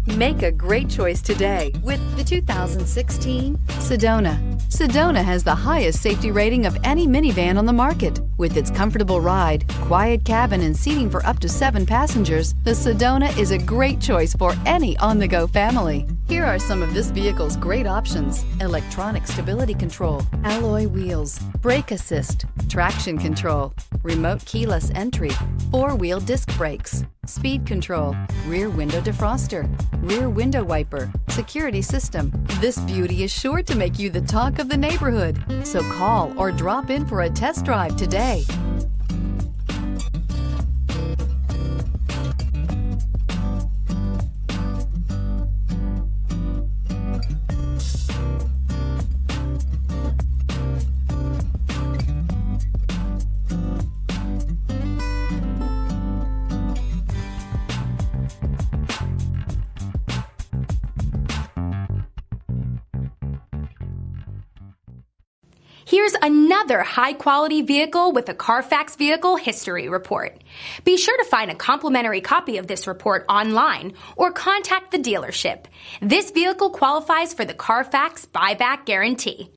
Make a great choice today with the 2016 Sedona. Sedona has the highest safety rating of any minivan on the market. With its comfortable ride, quiet cabin, and seating for up to 7 passengers, the Sedona is a great choice for any on-the-go family. Here are some of this vehicle's great options: electronic stability control, alloy wheels, brake assist, traction control, remote keyless entry, 4-wheel disc brakes, speed control, rear window defroster, rear window wiper, security system. This beauty is sure to make you the talk of the neighborhood. So call or drop in for a test drive today. Here's another high-quality vehicle with a Carfax Vehicle History Report. Be sure to find a complimentary copy of this report online or contact the dealership. This vehicle qualifies for the Carfax Buyback Guarantee.